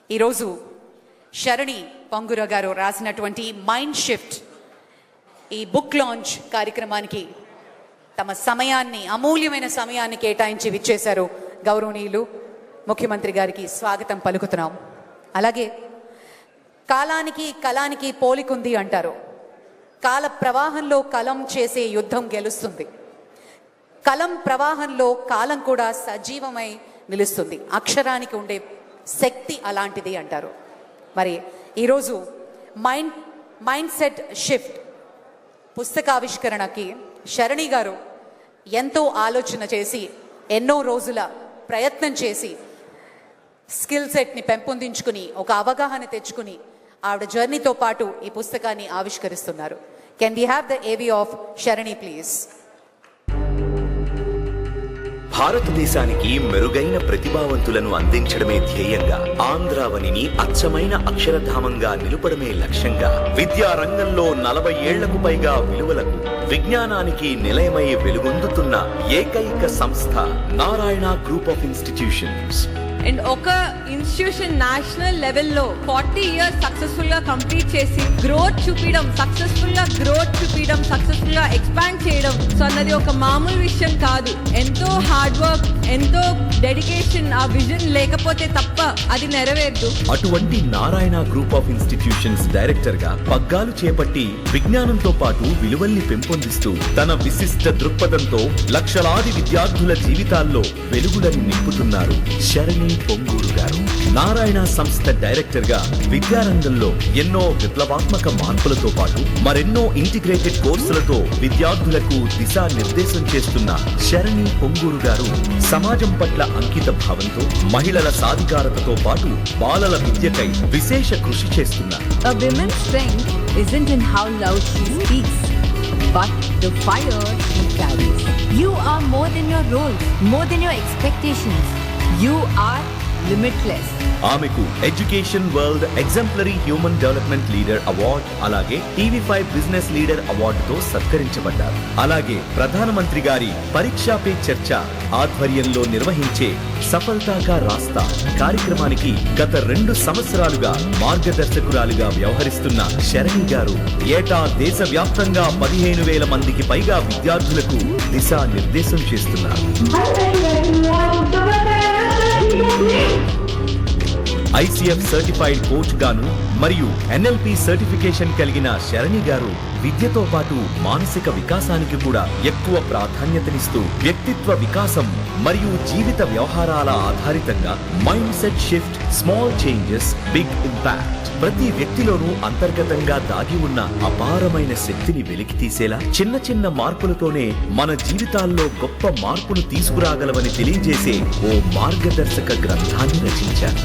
ఈరోజు శరణి పొంగూర గారు రాసినటువంటి మైండ్ షిఫ్ట్ ఈ బుక్ లాంచ్ కార్యక్రమానికి తమ సమయాన్ని అమూల్యమైన సమయాన్ని కేటాయించి విచ్చేశారు గౌరవనీయులు ముఖ్యమంత్రి గారికి స్వాగతం పలుకుతున్నాం. అలాగే కాలానికి కళానికి పోలికుంది అంటారు. కాల ప్రవాహంలో కలం చేసే యుద్ధం గెలుస్తుంది. కలం ప్రవాహంలో కాలం కూడా సజీవమై నిలుస్తుంది. అక్షరానికి ఉండే శక్తి అలాంటిది అంటారు. మరి ఈరోజు మైండ్ సెట్ షిఫ్ట్ పుస్తకావిష్కరణకి శరణి గారు ఎంతో ఆలోచన చేసి ఎన్నో రోజుల ప్రయత్నం చేసి స్కిల్ సెట్ని పెంపొందించుకుని ఒక అవగాహన తెచ్చుకుని ఆవిడ జర్నీతో పాటు ఈ పుస్తకాన్ని ఆవిష్కరిస్తున్నారు. కెన్ వి హ్యావ్ ద ఏవి ఆఫ్ శరణి ప్లీజ్? భారతదేశానికి మెరుగైన ప్రతిభావంతులను అందించడమే ధ్యేయంగా, ఆంధ్రావనిని అచ్చమైన అక్షరధామంగా నిలుపడమే లక్ష్యంగా, విద్యా రంగంలో 40 ఏళ్లకు పైగా విలువలకు, విజ్ఞానానికి నిలయమై వెలుగొందుతున్న ఏకైక సంస్థ Narayana group of institutions. And ఒక ఇన్స్టిట్యూషన్ నేషనల్ లెవెల్లో 40 ఇయర్స్ సక్సెస్ఫుల్ గా కంప్లీట్ చేసి గ్రోత్ చూపించడం, సక్సెస్ఫుల్ గా ఎక్స్పాండ్ చేయడం సో అన్నది ఒక మామూలు విషయం కాదు. ఎంతో హార్డ్ వర్క్, ఎంతో డెడికేషన్, ఆ విజన్ లేకపోతే తప్ప అది నెరవేరదు. అటువంటి Narayana group of institutions director గా పగ్గాలు చేపట్టి విజ్ఞానంతో పాటు విలువల్ని పెంపొందిస్తూ తన విశిష్ట దృక్పథంతో లక్షలాది విద్యార్థుల జీవితాల్లో వెలుగులని నింపుతున్నారు శరణి పొంగూరు గారు. నారాయణ సంస్థ డైరెక్టర్ గా విద్యారంగంలో ఎన్నో విప్లవాత్మక మార్పులతో పాటు మరెన్నో ఇంటిగ్రేటెడ్ కోర్సులతో విద్యార్థులకు దిశానిర్దేశం చేస్తున్న శరణి పొంగూరు గారు సమాజం పట్ల అంకిత భావంతో మహిళల సాధికారతతో పాటు బాలల విద్యకై విశేష కృషి చేస్తున్నారు. A woman's strength isn't in how loud she speaks, but the fire she carries. You are more than your role, more than your expectations. You are limitless. ఆమెకు education world exemplary human development leader award, అలాగే TV5 business leader అవార్డుతో సత్కరించబడ్డారు. అలాగే ప్రధానమంత్రి గారి పరీక్షా pay చర్చ ఆధ్వర్యంలో నిర్వహించే సఫలతా కా రాస్తా కార్యక్రమానికి గత 2 సంవత్సరాలుగా మార్గదర్శకురాలుగా వ్యవహరిస్తున్న శరణి గారు ఏటా దేశవ్యాప్తంగా 15,000 మందికి పైగా విద్యార్థులకు దిశానిర్దేశం చేస్తున్నారు. ICF సర్టిఫైడ్ కోచ్ గాను మరియు NLP సర్టిఫికేషన్ కలిగిన శరణి గారు విద్యతో పాటు మానసిక వికాసానికి కూడా ఎక్కువ ప్రాధాన్యతనిస్తూ వ్యక్తిత్వ వికాసం మరియు జీవిత వ్యవహారాల ఆధారితంగా mindset shift, small changes, big impact, ప్రతి వ్యక్తిలోనూ అంతర్గతంగా దాగి ఉన్న అపారమైన శక్తిని వెలికి తీసేలా చిన్న చిన్న మార్పులతోనే మన జీవితాల్లో గొప్ప మార్పును తీసుకురాగలవని తెలియజేసే ఓ మార్గదర్శక గ్రంథాన్ని రచించారు.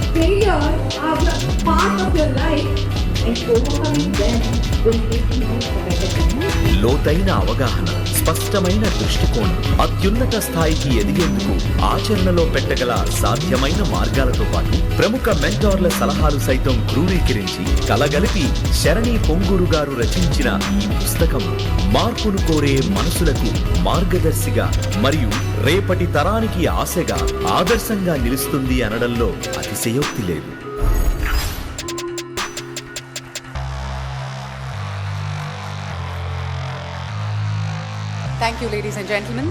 లోతైన అవగాహన, స్పష్టమైన దృష్టికోణం, అత్యున్నత స్థాయికి ఎదిగేందుకు ఆచరణలో పెట్టగల సాధ్యమైన మార్గాలతో పాటు ప్రముఖ మెంటార్ల సలహాలు సైతం క్రోడీకరించి కలగలిపి శరణి పొంగూరు గారు రచించిన ఈ పుస్తకం మార్పును కోరే మనసులకు మార్గదర్శిగా మరియు రేపటి తరానికి ఆశగా, ఆదర్శంగా నిలుస్తుంది అనడంలో అతిశయోక్తి లేదు. Thank you, ladies and gentlemen.